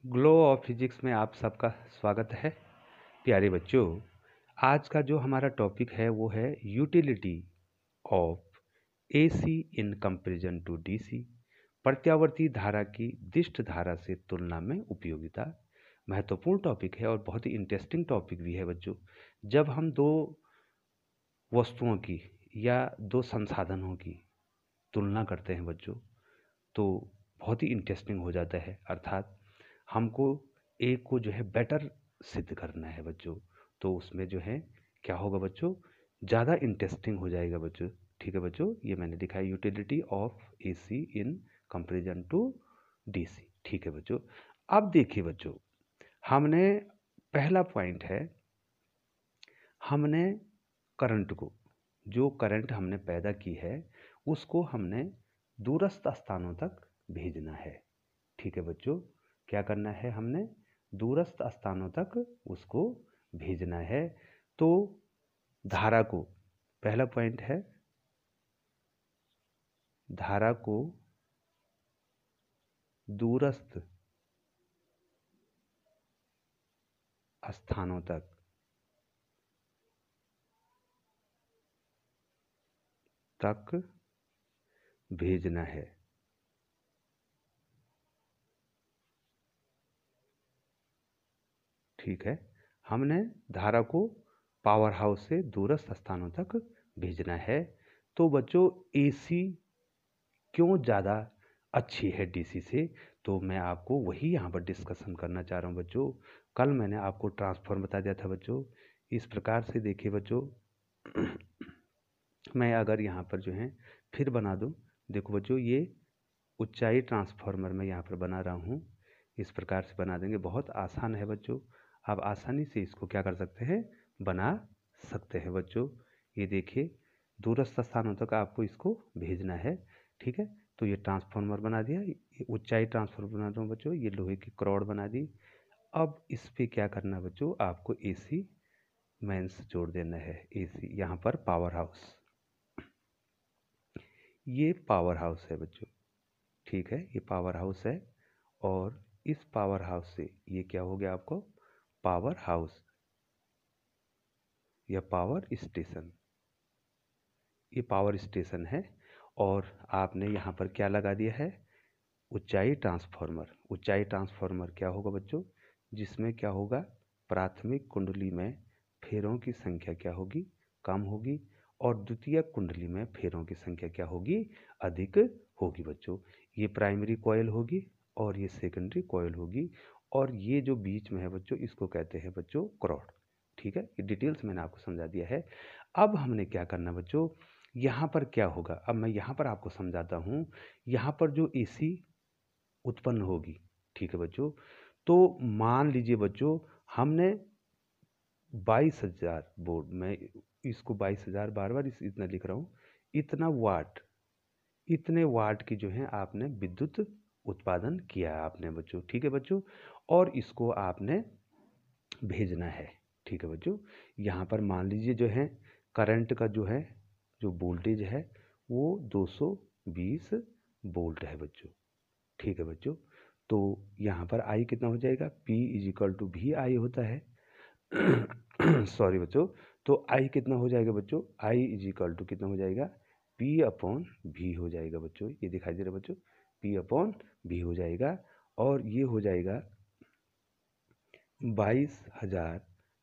Glow of physics में आप सबका स्वागत है प्यारे बच्चों। आज का जो हमारा टॉपिक है वो है utility of AC in comparison to DC. प्रत्यावर्ती धारा की दिष्ट धारा से तुलना में उपयोगिता। महत्वपूर्ण टॉपिक है और बहुत ही इंटरेस्टिंग टॉपिक भी है बच्चों। जब हम दो वस्तुओं की या दो संसाधनों की तुलना करते हैं बच्चों, तो बहुत ही इंटरेस्टिंग हो जाता है। अर्थात हमको एक को जो है बेटर सिद्ध करना है बच्चों, तो उसमें जो है क्या होगा बच्चों, ज़्यादा इंटरेस्टिंग हो जाएगा बच्चों। ठीक है बच्चों, ये मैंने लिखा है utility of AC in comparison to DC. ठीक है बच्चों, अब देखिए बच्चों, हमने पहला पॉइंट है, हमने करंट को, जो करंट हमने पैदा की है उसको हमने दूरस्थ स्थानों तक भेजना है। ठीक है बच्चों, क्या करना है, हमने दूरस्थ स्थानों तक उसको भेजना है। तो धारा को, पहला पॉइंट है, धारा को दूरस्थ स्थानों तक भेजना है। ठीक है, हमने धारा को पावर हाउस से दूरस्थ स्थानों तक भेजना है। तो बच्चों एसी क्यों ज़्यादा अच्छी है डीसी से, तो मैं आपको वही यहाँ पर डिस्कशन करना चाह रहा हूँ बच्चों। कल मैंने आपको ट्रांसफॉर्म बता दिया था बच्चों। इस प्रकार से देखिए बच्चों, मैं अगर यहाँ पर जो है फिर बना दूँ, देखो बच्चों, ये ऊंचाई ट्रांसफार्मर मैं यहाँ पर बना रहा हूँ। इस प्रकार से बना देंगे, बहुत आसान है बच्चों। आप आसानी से इसको क्या कर सकते हैं, बना सकते हैं बच्चों। ये देखिए, दूरस्थ स्थानों तक आपको इसको भेजना है। ठीक है, तो ये ट्रांसफार्मर बना दिया, ये ऊंचाई ट्रांसफार्मर बना रहा हूँ बच्चों, ये लोहे की क्रॉड बना दी। अब इस पे क्या करना बच्चों, आपको एसी मेंस जोड़ देना है। एसी यहाँ पर पावर हाउस, ये पावर हाउस है बच्चों। ठीक है, ये पावर हाउस है, और इस पावर हाउस से ये क्या हो गया आपको, पावर हाउस या पावर स्टेशन। ये पावर स्टेशन है, और आपने यहाँ पर क्या लगा दिया है, ऊंचाई ट्रांसफार्मर। ऊंचाई ट्रांसफार्मर क्या होगा बच्चों, जिसमें क्या होगा, प्राथमिक कुंडली में फेरों की संख्या क्या होगी, कम होगी, और द्वितीयक कुंडली में फेरों की संख्या क्या होगी, अधिक होगी बच्चों। ये प्राइमरी कॉइल होगी और ये सेकेंडरी कॉइल होगी, और ये जो बीच में है बच्चों, इसको कहते हैं बच्चों क्रॉड। ठीक है, ये डिटेल्स मैंने आपको समझा दिया है। अब हमने क्या करना बच्चों, यहाँ पर क्या होगा, अब मैं यहाँ पर आपको समझाता हूँ। यहाँ पर जो एसी उत्पन्न होगी, ठीक है बच्चों, तो मान लीजिए बच्चों, हमने 22,000 वोल्ट, मैं इसको 22,000 बार बार इतना लिख रहा हूँ, इतना वाट, इतने वाट की जो है आपने विद्युत उत्पादन किया है आपने बच्चों। ठीक है बच्चों, और इसको आपने भेजना है। ठीक है बच्चों, यहाँ पर मान लीजिए जो है करंट का जो है, जो वोल्टेज है वो 220 वोल्ट है बच्चों। ठीक है बच्चों, तो यहाँ पर आई कितना हो जाएगा, P is equal to V I होता है। सॉरी बच्चों, तो आई कितना हो जाएगा बच्चों, आई इज इक्वल टू कितना हो जाएगा, P अपॉन वी हो जाएगा बच्चों। ये दिखाई दे रहा है बच्चों, P अपॉन वी हो जाएगा, और ये हो जाएगा 22,000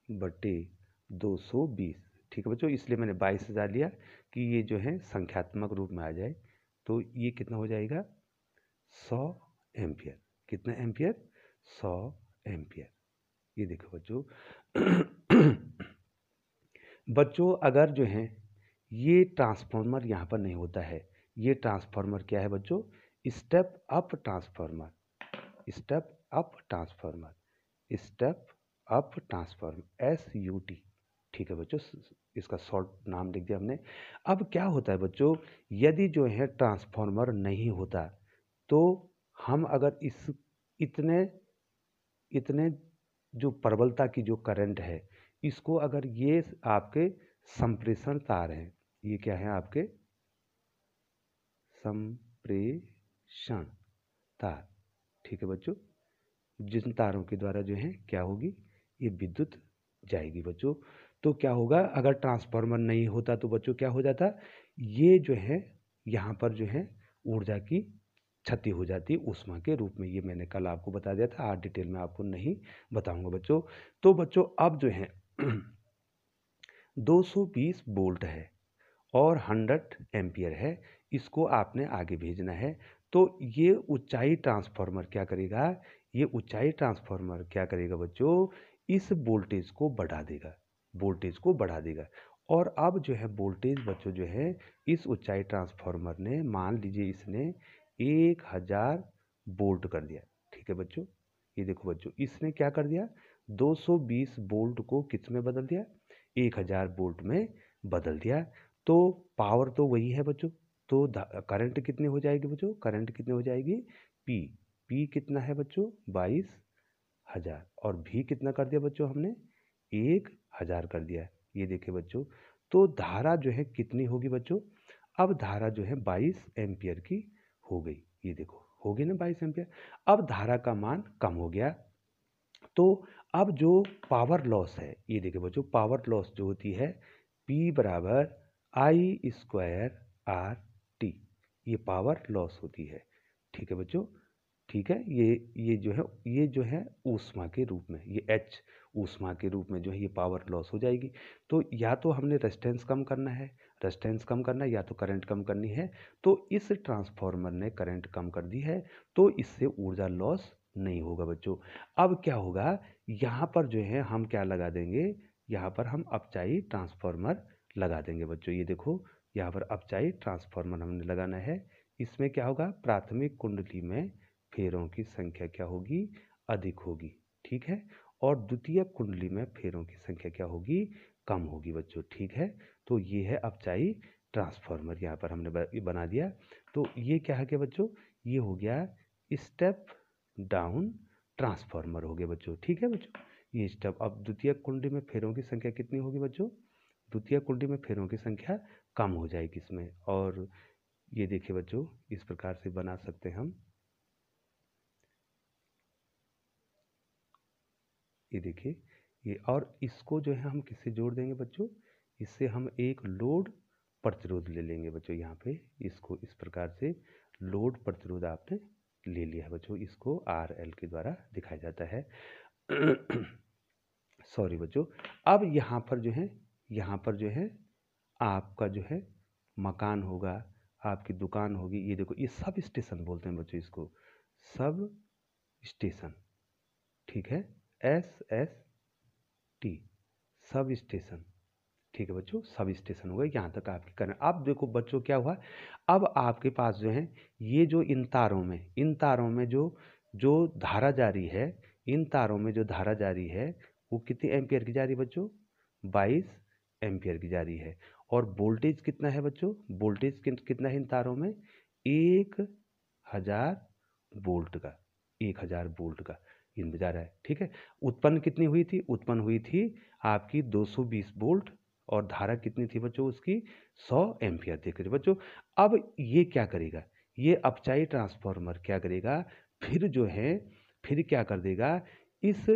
बटे 220। ठीक है बच्चों, इसलिए मैंने 22,000 लिया कि ये जो है संख्यात्मक रूप में आ जाए। तो ये कितना हो जाएगा, 100 एम्पियर। कितना एम्पियर, 100 एम्पियर। ये देखो बच्चों, बच्चों अगर जो है ये ट्रांसफार्मर यहाँ पर नहीं होता है, ये ट्रांसफार्मर क्या है बच्चों, step up transformer, step up transformer, step up transformer, SUT। ठीक है बच्चों, इसका शॉर्ट नाम लिख दिया हमने। अब क्या होता है बच्चों, यदि जो है ट्रांसफार्मर नहीं होता, तो हम अगर इस इतने इतने जो प्रबलता की जो करंट है, इसको अगर ये आपके संप्रेषण तार हैं, ये क्या है आपके संप्रेषण तार। ठीक है बच्चों, जिन तारों के द्वारा जो है क्या होगी, ये विद्युत जाएगी बच्चों। तो क्या होगा, अगर ट्रांसफार्मर नहीं होता तो बच्चों क्या हो जाता, ये जो है यहाँ पर जो है ऊर्जा की क्षति हो जाती है ऊष्मा के रूप में। ये मैंने कल आपको बता दिया था, आज डिटेल में आपको नहीं बताऊंगा बच्चों। तो बच्चों अब जो है 220 वोल्ट है और 100 एम्पियर है, इसको आपने आगे भेजना है। तो ये ऊंचाई ट्रांसफार्मर क्या करेगा, ये ऊंचाई ट्रांसफार्मर क्या करेगा बच्चों, इस वोल्टेज को बढ़ा देगा, वोल्टेज को बढ़ा देगा। और अब जो है वोल्टेज बच्चों जो है इस ऊंचाई ट्रांसफार्मर ने, मान लीजिए इसने 1000 वोल्ट कर दिया। ठीक है बच्चों, ये देखो बच्चों, इसने क्या कर दिया, 220 वोल्ट को किस में बदल दिया, 1000 वोल्ट में बदल दिया। तो पावर तो वही है बच्चों, तो करंट कितनी हो जाएगी बच्चों, करंट कितनी हो जाएगी, पी, पी कितना है बच्चों 22,000, और भी कितना कर दिया बच्चों हमने 1000 कर दिया। ये देखिए बच्चों, तो धारा जो है कितनी होगी बच्चों, अब धारा जो है 22 एम्पियर की हो गई। ये देखो हो गई ना 22 एम्पियर। अब धारा का मान कम हो गया, तो अब जो पावर लॉस है, ये देखिए बच्चों, पावर लॉस जो होती है P बराबर आई स्क्वायर आर टी, ये पावर लॉस होती है। ठीक है बच्चों, ठीक है, ये जो है ऊष्मा के रूप में, ये H ऊष्मा के रूप में जो है ये पावर लॉस हो जाएगी। तो या तो हमने रेजिस्टेंस कम करना है, रेजिस्टेंस कम करना है, या तो करंट कम करनी है। तो इस ट्रांसफार्मर ने करंट कम कर दी है, तो इससे ऊर्जा लॉस नहीं होगा बच्चों। अब क्या होगा, यहाँ पर जो है हम क्या लगा देंगे, यहाँ पर हम अपचाई ट्रांसफार्मर लगा देंगे बच्चों। ये देखो यहाँ पर अपचाई ट्रांसफार्मर हमने लगाना है। इसमें क्या होगा, प्राथमिक कुंडली में फेरों की संख्या क्या होगी, अधिक होगी। ठीक है, और द्वितीय कुंडली में फेरों की संख्या क्या होगी, कम होगी बच्चों। ठीक है, तो ये है अपचाई ट्रांसफार्मर, यहाँ पर हमने बना दिया। तो ये क्या है कि बच्चों, ये हो गया स्टेप डाउन ट्रांसफार्मर हो गया बच्चों। ठीक है बच्चों, ये स्टेप। अब द्वितीय कुंडली में फेरों की संख्या कितनी होगी बच्चों, द्वितीय कुंडली में फेरों की संख्या कम हो जाएगी इसमें। और ये देखिए बच्चों, इस प्रकार से बना सकते हैं हम। ये देखिए, ये, और इसको जो है हम किससे जोड़ देंगे बच्चों, इससे हम एक लोड प्रतिरोध ले लेंगे बच्चों। यहाँ पे इसको इस प्रकार से लोड प्रतिरोध आपने ले लिया है बच्चों, इसको RL के द्वारा दिखाया जाता है। सॉरी बच्चों। अब यहाँ पर जो है, यहाँ पर जो है आपका जो है मकान होगा, आपकी दुकान होगी। ये देखो, ये सब स्टेशन बोलते हैं बच्चों इसको, सब स्टेशन। ठीक है, SST, सब स्टेशन। ठीक है बच्चों, सब स्टेशन हो गए, यहाँ तक आपकी करना। अब देखो बच्चों क्या हुआ, अब आपके पास जो है ये जो इन तारों में जो जो धारा जारी है, इन तारों में जो धारा जारी है वो कितनी एम्पियर की जा रही है बच्चों, 22 एम्पियर की जा रही है। और वोल्टेज कितना है बच्चों, वोल्टेज कितना है इन तारों में, 1000 वोल्ट का, 1000 वोल्ट का इन जा रहा है। ठीक है, उत्पन्न कितनी हुई थी, उत्पन्न हुई थी आपकी 220 वोल्ट, और धारा कितनी थी बच्चों उसकी, 100 एम्पियर देख रहे बच्चों। अब ये क्या करेगा, ये अपचाई ट्रांसफार्मर क्या करेगा, फिर जो है फिर क्या कर देगा, इस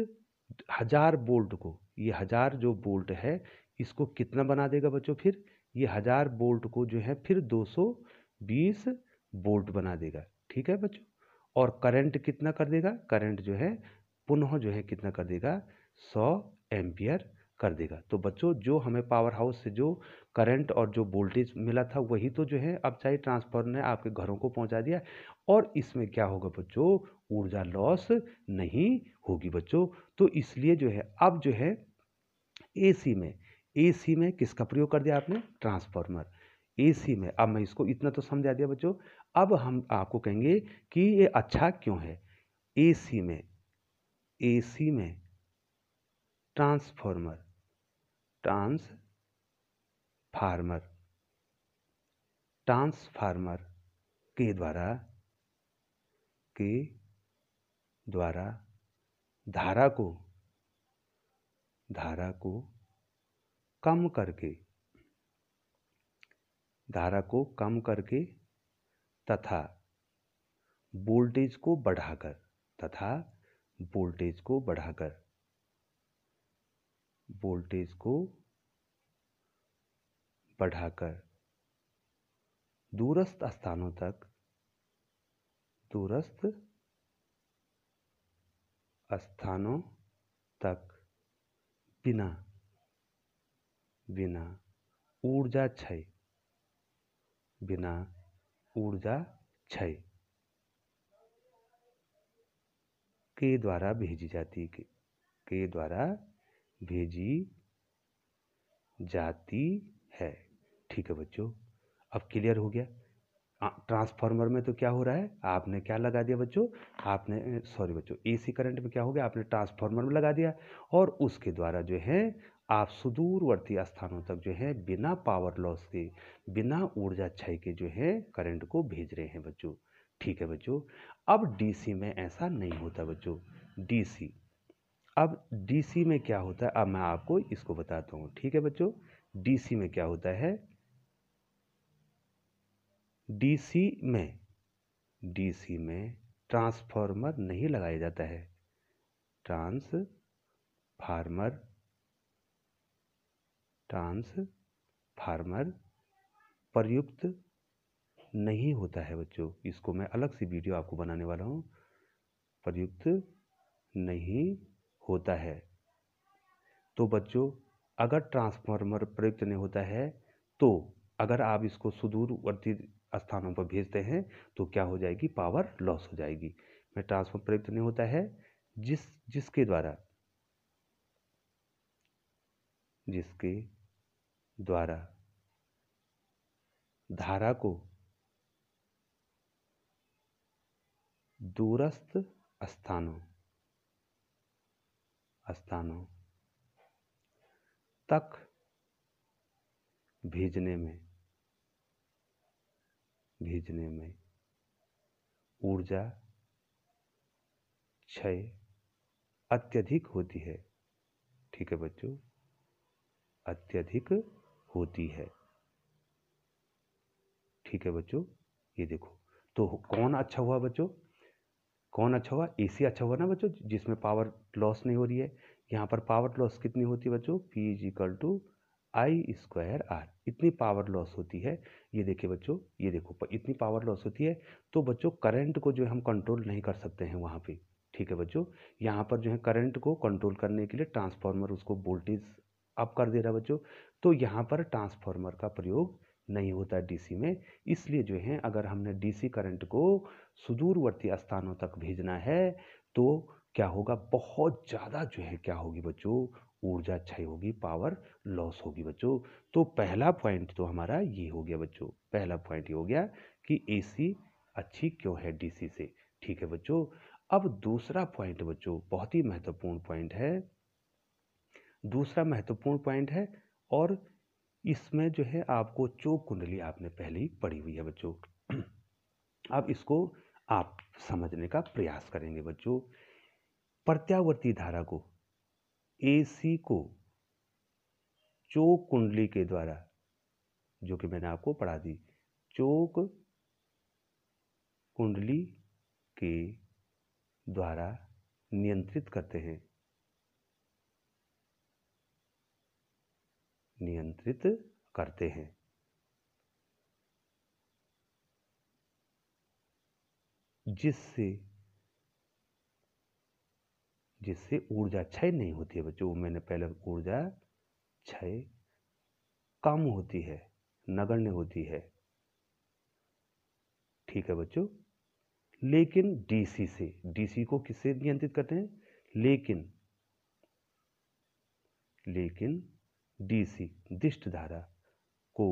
1000 वोल्ट को, ये 1000 जो वोल्ट है इसको कितना बना देगा बच्चों, फिर ये 1000 वोल्ट को जो है फिर 220 वोल्ट बना देगा। ठीक है बच्चों, और करंट कितना कर देगा, करंट जो है पुनः जो है कितना कर देगा, 100 एम्पियर कर देगा। तो बच्चों जो हमें पावर हाउस से जो करंट और जो वोल्टेज मिला था वही तो जो है अपचाई ट्रांसफार्मर ने आपके घरों को पहुंचा दिया। और इसमें क्या होगा बच्चों, ऊर्जा लॉस नहीं होगी बच्चों। तो इसलिए जो है अब जो है एसी में किसका प्रयोग कर दिया आपने, ट्रांसफार्मर। एसी में, अब मैं इसको इतना तो समझा दिया बच्चों। अब हम आपको कहेंगे कि ये अच्छा क्यों है। एसी में, एसी में ट्रांसफार्मर, ट्रांसफार्मर, ट्रांसफार्मर के द्वारा धारा को कम करके, धारा को कम करके तथा वोल्टेज को बढ़ाकर, तथा वोल्टेज को बढ़ाकर दूरस्थ स्थानों तक बिना ऊर्जा क्षय के द्वारा भेजी जाती है। ठीक है बच्चों, अब क्लियर हो गया। ट्रांसफार्मर में तो क्या हो रहा है, आपने क्या लगा दिया बच्चों, एसी करंट में क्या हो गया, आपने ट्रांसफार्मर में लगा दिया और उसके द्वारा जो है आप सुदूरवर्ती स्थानों तक जो है बिना पावर लॉस के, बिना ऊर्जा क्षय के जो है करंट को भेज रहे हैं बच्चों। ठीक है बच्चों, अब डीसी में ऐसा नहीं होता बच्चों। डीसी में क्या होता है, अब मैं आपको इसको बताता हूँ। ठीक है बच्चों, डीसी में क्या होता है, डीसी में ट्रांसफार्मर नहीं लगाया जाता है। ट्रांसफार्मर प्रयुक्त नहीं होता है बच्चों। इसको मैं अलग से वीडियो आपको बनाने वाला हूँ। प्रयुक्त नहीं होता है। तो बच्चों, अगर ट्रांसफार्मर प्रयुक्त नहीं होता है तो अगर आप इसको सुदूरवर्ती स्थानों पर भेजते हैं तो क्या हो जाएगी, पावर लॉस हो जाएगी। में ट्रांसफार्मर प्रयुक्त नहीं होता है जिसके द्वारा धारा को दूरस्थ स्थानों तक भेजने में ऊर्जा क्षय अत्यधिक होती है। ठीक है बच्चों, अत्यधिक होती है। ठीक है बच्चों, ये देखो, तो कौन अच्छा हुआ बच्चों, कौन अच्छा हुआ, एसी अच्छा हुआ ना बच्चों, जिसमें पावर लॉस नहीं हो रही है। यहाँ पर पावर लॉस कितनी होती है बच्चों, P = I²R, इतनी पावर लॉस होती है। ये देखिए बच्चों, ये देखो इतनी पावर लॉस होती है। तो बच्चों करंट को जो है हम कंट्रोल नहीं कर सकते हैं वहाँ पे। ठीक है बच्चों, यहाँ पर जो है करंट को कंट्रोल करने के लिए ट्रांसफार्मर उसको वोल्टेज अप कर दे रहा है बच्चों। तो यहाँ पर ट्रांसफार्मर का प्रयोग नहीं होता डीसी में। इसलिए जो है अगर हमने डीसी करंट को सुदूरवर्ती स्थानों तक भेजना है तो क्या होगा, बहुत ज़्यादा जो है क्या होगी बच्चों, ऊर्जा क्षय होगी, पावर लॉस होगी बच्चों। तो पहला पॉइंट तो हमारा ये हो गया बच्चों, पहला पॉइंट ये हो गया कि एसी अच्छी क्यों है डीसी से। ठीक है बच्चों, अब दूसरा पॉइंट बच्चों बहुत ही महत्वपूर्ण पॉइंट है, दूसरा महत्वपूर्ण पॉइंट है और इसमें जो है आपको चौक कुंडली आपने पहले ही पढ़ी हुई है बच्चों। अब इसको आप समझने का प्रयास करेंगे बच्चों। प्रत्यावर्ती धारा को, एसी को चौक कुंडली के द्वारा, जो कि मैंने आपको पढ़ा दी, चौक कुंडली के द्वारा नियंत्रित करते हैं, जिससे ऊर्जा क्षय नहीं होती है बच्चों। मैंने पहले ऊर्जा क्षय कम होती है, नगण्य होती है। ठीक है बच्चों, लेकिन डीसी को किससे नियंत्रित करते हैं, लेकिन डीसी दिष्ट धारा को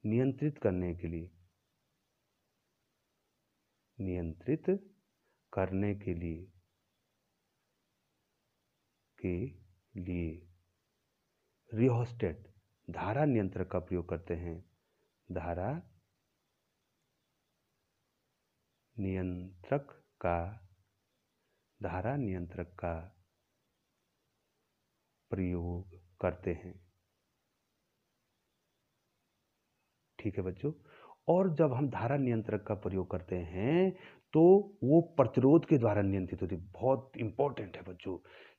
नियंत्रित करने के लिए रियोस्टेट धारा नियंत्रक का प्रयोग करते हैं। धारा नियंत्रक का प्रयोग करते हैं। ठीक है बच्चों, और जब हम धारा नियंत्रक का प्रयोग करते हैं तो वो प्रतिरोध के द्वारा नियंत्रित होती है। बहुत इंपॉर्टेंट है बच्चों,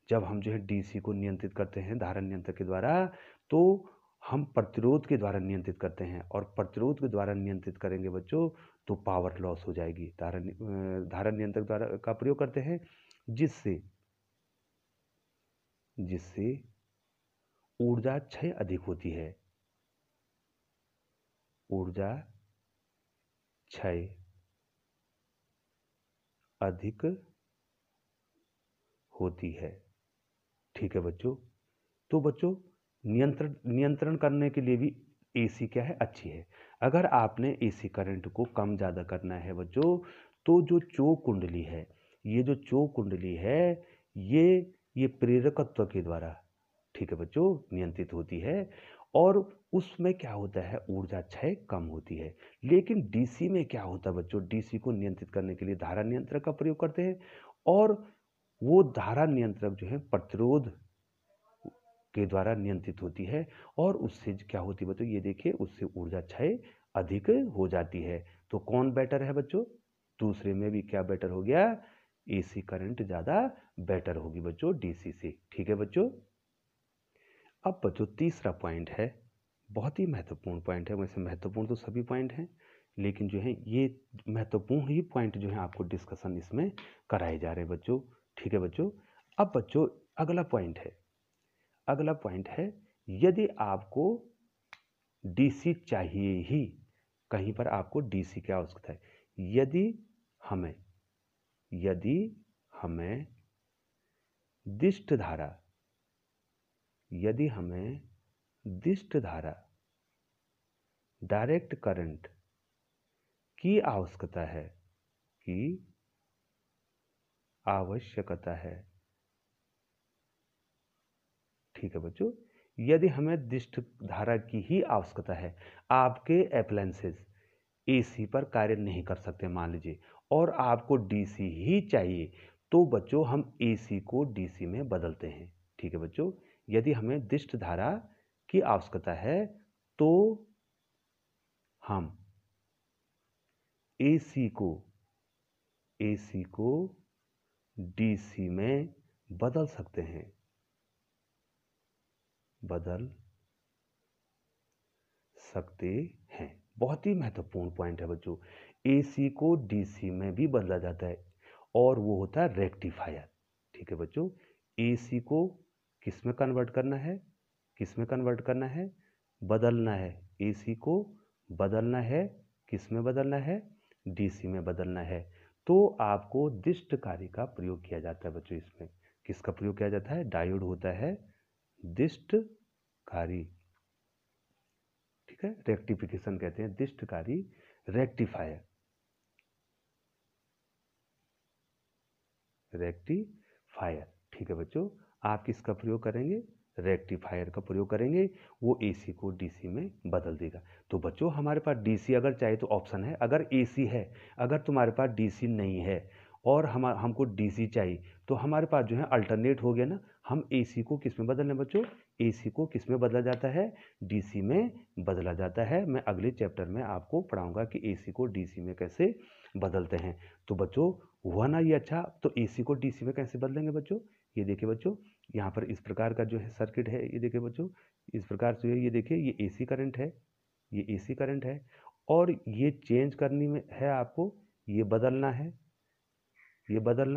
जब हम जो है डीसी को नियंत्रित करते हैं धारा नियंत्रक के द्वारा, तो हम प्रतिरोध के द्वारा नियंत्रित करते हैं, और प्रतिरोध के द्वारा नियंत्रित करेंगे बच्चों तो पावर लॉस हो जाएगी। धारा नियंत्रक द्वारा का प्रयोग करते हैं जिससे ऊर्जा क्षय अधिक होती है, ऊर्जा क्षय अधिक होती है। ठीक है बच्चों, तो बच्चों नियंत्रण करने के लिए भी एसी क्या है, अच्छी है। अगर आपने एसी करंट को कम ज़्यादा करना है बच्चों, तो जो चोक कुंडली है, ये जो चोक कुंडली है, ये प्रेरकत्व के द्वारा, ठीक है बच्चों, नियंत्रित होती है, और उसमें क्या होता है, ऊर्जा क्षय कम होती है। लेकिन डीसी में क्या होता है बच्चों, डीसी को नियंत्रित करने के लिए धारा नियंत्रक का प्रयोग करते हैं, और वो धारा नियंत्रक जो है प्रतिरोध के द्वारा नियंत्रित होती है, और उससे क्या होती है बच्चों, ये देखिए, उससे ऊर्जा क्षय अधिक हो जाती है। तो कौन बेटर है बच्चों, दूसरे में भी क्या बेटर हो गया, एसी करंट ज़्यादा बेटर होगी बच्चों डीसी से। ठीक है बच्चों, अब बच्चों तीसरा पॉइंट है, बहुत ही महत्वपूर्ण पॉइंट है। वैसे महत्वपूर्ण तो सभी पॉइंट हैं, लेकिन जो है ये महत्वपूर्ण ही पॉइंट जो है आपको डिस्कशन इसमें कराए जा रहे हैं बच्चों। ठीक है बच्चों, अब बच्चों अगला पॉइंट है, यदि आपको डीसी चाहिए ही, कहीं पर आपको डीसी की आवश्यकता है, यदि हमें दिष्ट धारा डायरेक्ट करंट की आवश्यकता है, ठीक है बच्चों, यदि हमें दिष्ट धारा की ही आवश्यकता है, आपके अप्लायंसेस एसी पर कार्य नहीं कर सकते मान लीजिए, और आपको डीसी ही चाहिए, तो बच्चों हम एसी को डीसी में बदलते हैं। ठीक है बच्चों, यदि हमें दिष्ट धारा की आवश्यकता है तो हम एसी को डीसी में बदल सकते हैं, बहुत ही महत्वपूर्ण पॉइंट है बच्चों, एसी को डीसी में भी बदला जाता है, और वो होता है रेक्टिफायर। ठीक है बच्चों, एसी को किस में कन्वर्ट करना है, बदलना है, एसी को बदलना है, किस में बदलना है, डीसी में बदलना है, तो आपको दिष्टकारी का प्रयोग किया जाता है बच्चों। इसमें किसका प्रयोग किया जाता है, डायोड होता है दिष्टकारी, ठीक है, रेक्टिफिकेशन कहते हैं, दिष्टकारी रेक्टिफायर, ठीक है बच्चों, आप किसका प्रयोग करेंगे, रेक्टिफायर का प्रयोग करेंगे, वो एसी को डीसी में बदल देगा। तो बच्चों हमारे पास डीसी अगर चाहे तो ऑप्शन है, अगर एसी है, अगर तुम्हारे पास डीसी नहीं है और हमको डीसी चाहिए, तो हमारे पास जो है अल्टरनेट हो गया ना, हम एसी को किस में बदलना है बच्चों, एसी को किस में बदला जाता है, डीसी में बदला जाता है। मैं अगले चैप्टर में आपको पढ़ाऊंगा कि एसी को डीसी में कैसे बदलते हैं। तो बच्चों हुआ ना ये अच्छा, तो एसी को डीसी में कैसे बदलेंगे बच्चों, ये देखिए बच्चों, यहाँ पर इस प्रकार का जो है सर्किट है, ये देखिए बच्चों, इस प्रकार से ये देखिए, ये एसी करंट है, ये एसी करंट है, और ये चेंज करनी में है आपको, ये बदलना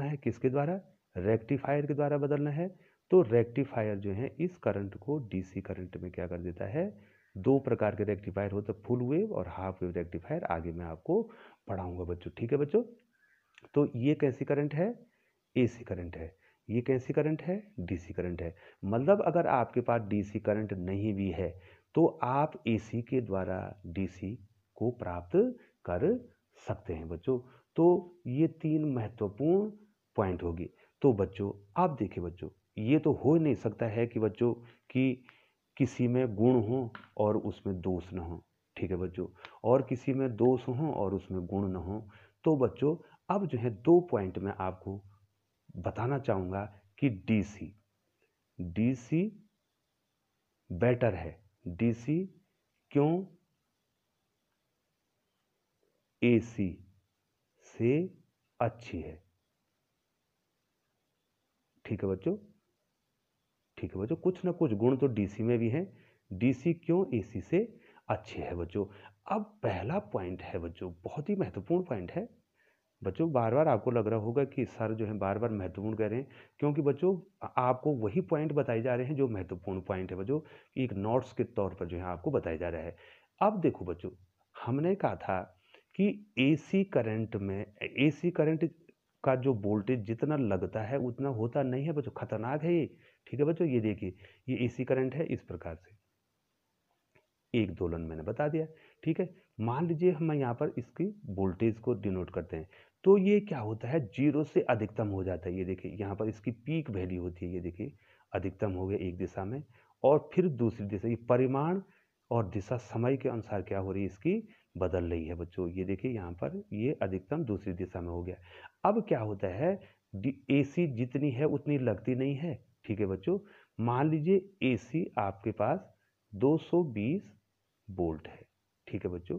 है किसके द्वारा, रेक्टिफायर के द्वारा बदलना है। तो रेक्टिफायर जो है इस करंट को डीसी करंट में क्या कर देता है, दो प्रकार के रेक्टिफायर होते हैं, फुल वेव और हाफ वेव रेक्टिफायर, आगे मैं आपको पढ़ाऊंगा बच्चों। ठीक है बच्चों, तो ये कैसी करंट है, एसी करंट है, ये कैसी करंट है, डीसी करंट है। मतलब अगर आपके पास डीसी करंट नहीं भी है तो आप एसी के द्वारा डीसी को प्राप्त कर सकते हैं बच्चों। तो ये तीन महत्वपूर्ण पॉइंट होगी। तो बच्चों आप देखिए बच्चों, ये तो हो नहीं सकता है कि बच्चों कि किसी में गुण हो और उसमें दोष न हो, ठीक है बच्चों, और किसी में दोष हो और उसमें गुण न हो। तो बच्चों अब जो है दो पॉइंट मैं आपको बताना चाहूँगा कि डीसी बेटर है, डीसी क्यों AC से अच्छी है। ठीक है बच्चों, ठीक है बच्चों, कुछ ना कुछ गुण तो DC में भी हैं। DC क्यों AC से अच्छी है बच्चों। अब पहला पॉइंट है बच्चों, बहुत ही महत्वपूर्ण पॉइंट है बच्चों। बार बार आपको लग रहा होगा कि सर जो है बार बार महत्वपूर्ण कह रहे हैं, क्योंकि बच्चों आपको वही पॉइंट बताए जा रहे हैं जो महत्वपूर्ण पॉइंट है बच्चों, एक नोट्स के तौर पर जो है आपको बताया जा रहा है। अब देखो बच्चों, हमने कहा था कि AC करंट में, AC करंट का जो वोल्टेज जितना लगता है उतना होता नहीं है बच्चों, खतरनाक है ये। ठीक है बच्चों, ये देखिए, ये AC करंट है इस प्रकार से, एक दोलन मैंने बता दिया। ठीक है, मान लीजिए हम यहाँ पर इसकी वोल्टेज को डिनोट करते हैं, तो ये क्या होता है, 0 से अधिकतम हो जाता है। ये देखिए यहाँ पर इसकी पीक वैल्यू होती है, ये देखिए अधिकतम हो गया एक दिशा में, और फिर दूसरी दिशा, ये परिमाण और दिशा समय के अनुसार क्या हो रही है, इसकी बदल रही है बच्चों। ये देखिए यहाँ पर ये अधिकतम दूसरी दिशा में हो गया। अब क्या होता है, AC जितनी है उतनी लगती नहीं है। ठीक है बच्चों, मान लीजिए AC आपके पास 220 वोल्ट है। ठीक है बच्चों,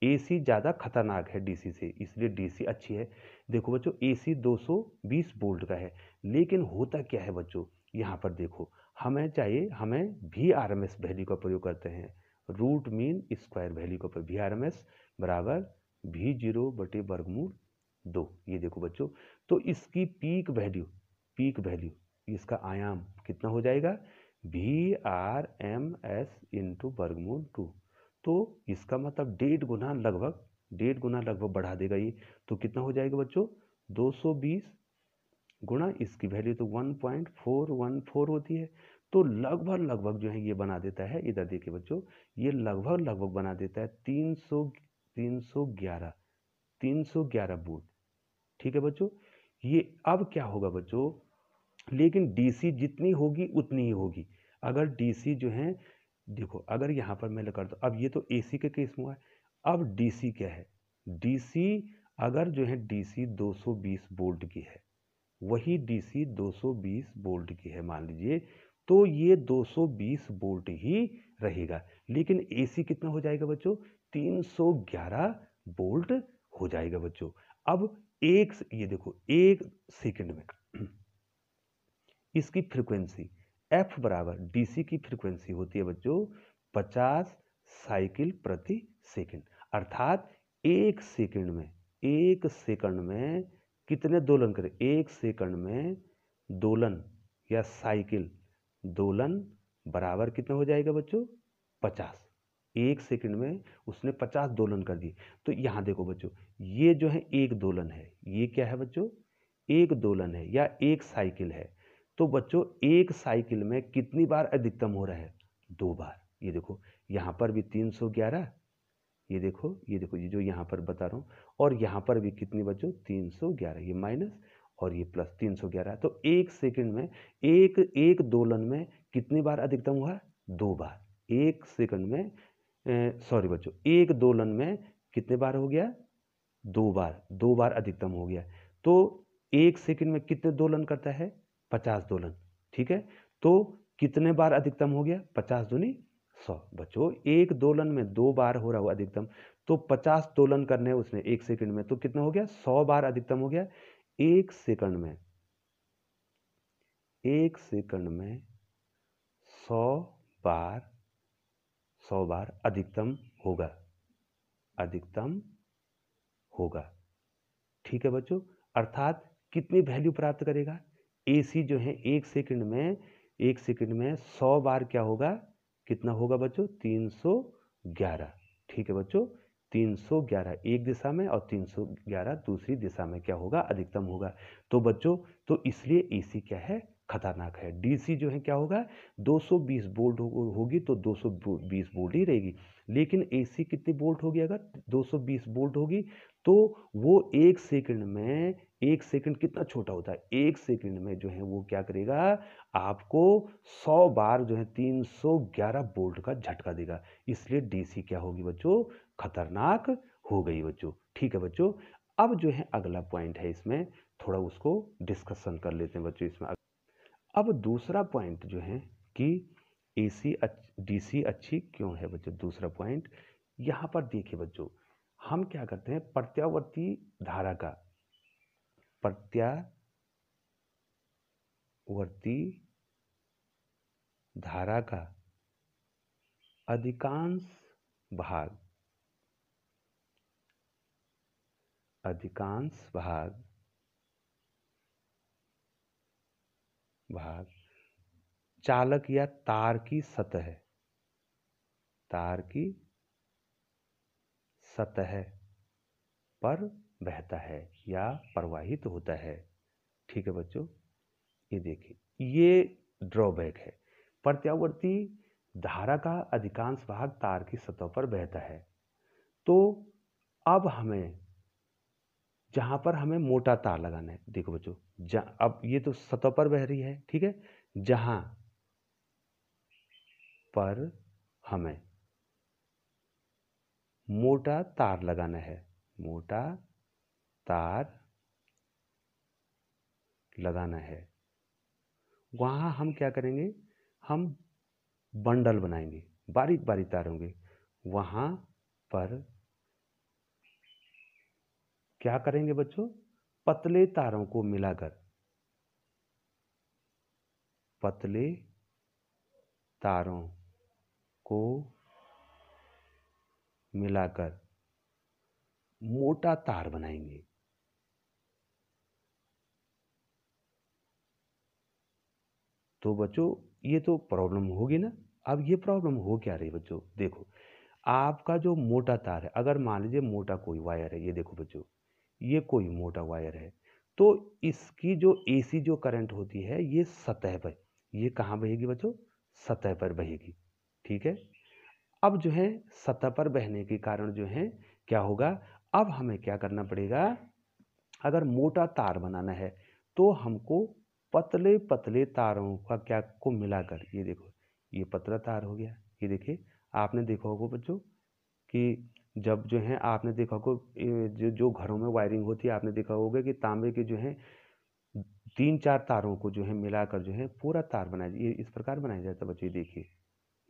AC ज़्यादा खतरनाक है DC से, इसलिए DC अच्छी है। देखो बच्चों, AC 220 वोल्ट का है, लेकिन होता क्या है बच्चों, यहाँ पर देखो, हमें VRMS वैल्यू का प्रयोग करते हैं, रूट मीन स्क्वायर वैल्यू का प्रयोग, VRMS बराबर V0 बटे वर्गमूल 2। ये देखो बच्चों, तो इसकी पीक वैल्यू इसका आयाम कितना हो जाएगा, VRMS इंटू वर्गमूल 2। तो इसका मतलब 1.5 गुना लगभग बढ़ा देगा ये, तो कितना हो जाएगा बच्चों, 220 गुणा इसकी वैल्यू तो 1.414 होती है, तो लगभग जो है ये बना देता है, इधर देखिए बच्चों, ये लगभग बना देता है 311 वोल्ट। ठीक है बच्चों, ये अब क्या होगा बच्चों, लेकिन DC जितनी होगी उतनी ही होगी। अगर DC जो है, देखो अगर यहाँ पर मैं कर दूँ, अब ये तो AC के केस में हुआ है, अब DC क्या है, DC अगर जो है DC 220 वोल्ट की है, वही DC 220 वोल्ट की है मान लीजिए, तो ये 220 वोल्ट ही रहेगा, लेकिन AC कितना हो जाएगा बच्चों, 311 वोल्ट हो जाएगा बच्चों। अब ये देखो, एक सेकंड में इसकी फ्रीक्वेंसी F बराबर DC की फ्रीक्वेंसी होती है बच्चों 50 साइकिल प्रति सेकंड, अर्थात एक सेकंड में कितने दोलन करें, एक सेकंड में दोलन या साइकिल दोलन बराबर कितना हो जाएगा बच्चों, 50। एक सेकंड में उसने 50 दोलन कर दिए। तो यहाँ देखो बच्चों, ये जो है एक दोलन है, ये क्या है बच्चों, एक दोलन है या एक साइकिल है। तो बच्चों एक साइकिल में कितनी बार अधिकतम हो रहा है, 2 बार। ये देखो यहाँ पर भी 311, ये देखो ये जो यहाँ पर बता रहा हूँ, और यहाँ पर भी कितनी बच्चों, 311, ये माइनस और ये प्लस 311। तो एक सेकंड में एक दोलन में कितनी बार अधिकतम हुआ, 2 बार। एक सेकंड में सॉरी बच्चों, एक दोलन में कितने बार हो गया, 2 बार अधिकतम हो गया। तो एक सेकंड में कितने दोलन करता है, 50 दोलन। ठीक है, तो कितने बार अधिकतम हो गया, 50 दूनी 100। बच्चों एक दोलन में 2 बार हो रहा हो अधिकतम, तो 50 दोलन करने उसने एक सेकंड में, तो कितना हो गया, 100 बार अधिकतम हो गया। एक सेकंड में 100 बार अधिकतम होगा। ठीक है बच्चों, अर्थात कितनी वैल्यू प्राप्त करेगा, AC जो है एक सेकंड में 100 बार क्या होगा, कितना होगा बच्चों, 311। ठीक है बच्चों, 311 एक दिशा में और 311 दूसरी दिशा में क्या होगा, अधिकतम होगा। तो बच्चों, तो इसलिए AC क्या है, खतरनाक है। DC जो है क्या होगा, 220 वोल्ट होगी तो 220 वोल्ट ही रहेगी, लेकिन AC कितनी वोल्ट होगी, अगर 220 वोल्ट होगी, तो वो एक सेकंड कितना छोटा होता है, एक सेकंड में जो है वो क्या करेगा, आपको 100 बार जो है 311 वोल्ट का झटका देगा। इसलिए DC क्या होगी बच्चों, खतरनाक हो गई बच्चों। ठीक है बच्चों, अब जो है अगला पॉइंट है, इसमें थोड़ा उसको डिस्कशन कर लेते हैं बच्चों। इसमें अब दूसरा पॉइंट जो है कि DC DC अच्छी क्यों है बच्चों, दूसरा पॉइंट यहाँ पर देखिए बच्चों, हम क्या करते हैं, प्रत्यावर्ती धारा का अधिकांश भाग चालक या तार की सतह पर बहता है या प्रवाहित होता है। ठीक है बच्चों, ये देखिए, ये ड्रॉबैक है। प्रत्यावर्ती धारा का अधिकांश भाग तार की सतह पर बहता है। तो अब हमें जहां पर हमें मोटा तार लगाना है, देखो बच्चों, अब ये तो सतह पर बह रही है, ठीक है, जहां पर हमें मोटा तार लगाना है, वहां हम क्या करेंगे, हम बंडल बनाएंगे, बारीक बारीक तार होंगे। वहां पर क्या करेंगे बच्चों, पतले तारों को मिलाकर मोटा तार बनाएंगे। तो बच्चों, ये तो प्रॉब्लम होगी ना। अब ये प्रॉब्लम हो क्या रही बच्चों, देखो, आपका जो मोटा तार है, अगर मान लीजिए मोटा कोई वायर है, ये देखो बच्चों, ये कोई मोटा वायर है, तो इसकी जो एसी जो करंट होती है, ये सतह पर, ये कहाँ बहेगी बच्चों, सतह पर बहेगी। ठीक है, अब जो है सतह पर बहने के कारण जो है क्या होगा, अब हमें क्या करना पड़ेगा, अगर मोटा तार बनाना है तो हमको पतले पतले तारों का क्या को मिलाकर, ये देखो, ये पतला तार हो गया। ये देखिए, आपने देखा होगा बच्चों कि जब जो है आपने देखा होगा, जो जो घरों में वायरिंग होती है, आपने देखा होगा कि तांबे के जो है 3-4 तारों को जो है मिलाकर जो है पूरा तार बनाया, ये इस प्रकार बनाया जाता है बच्चों। ये देखिए,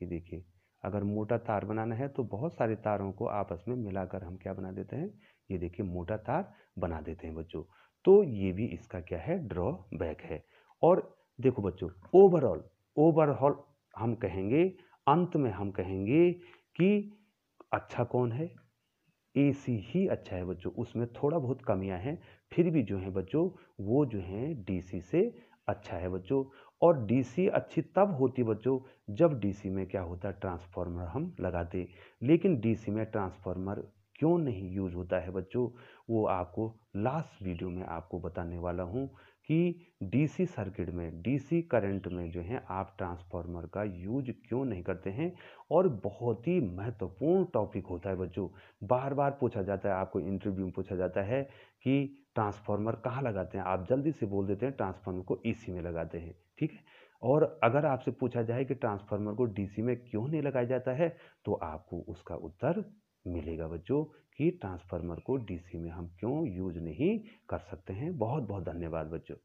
ये देखिए, अगर मोटा तार बनाना है तो बहुत सारे तारों को आपस में मिलाकर हम क्या बना देते हैं, ये देखिए, मोटा तार बना देते हैं बच्चों। तो ये भी इसका क्या है, ड्रॉबैक है। और देखो बच्चों, ओवरऑल हम कहेंगे, अंत में हम कहेंगे कि अच्छा कौन है, एसी ही अच्छा है बच्चों। उसमें थोड़ा बहुत कमियां हैं, फिर भी जो है बच्चों, वो जो है डीसी से अच्छा है बच्चों। और डीसी अच्छी तब होती बच्चों जब डीसी में क्या होता है, ट्रांसफार्मर हम लगाते। लेकिन डीसी में ट्रांसफार्मर क्यों नहीं यूज होता है बच्चों, वो आपको लास्ट वीडियो में आपको बताने वाला हूँ कि डीसी सर्किट में, डीसी करंट में जो है आप ट्रांसफार्मर का यूज क्यों नहीं करते हैं। और बहुत ही महत्वपूर्ण टॉपिक होता है बच्चों, बार बार पूछा जाता है, आपको इंटरव्यू में पूछा जाता है कि ट्रांसफार्मर कहाँ लगाते हैं, आप जल्दी से बोल देते हैं ट्रांसफार्मर को एसी में लगाते हैं। ठीक है, और अगर आपसे पूछा जाए कि ट्रांसफार्मर को डीसी में क्यों नहीं लगाया जाता है, तो आपको उसका उत्तर मिलेगा बच्चों कि ट्रांसफार्मर को डीसी में हम क्यों यूज नहीं कर सकते हैं। बहुत बहुत धन्यवाद बच्चों।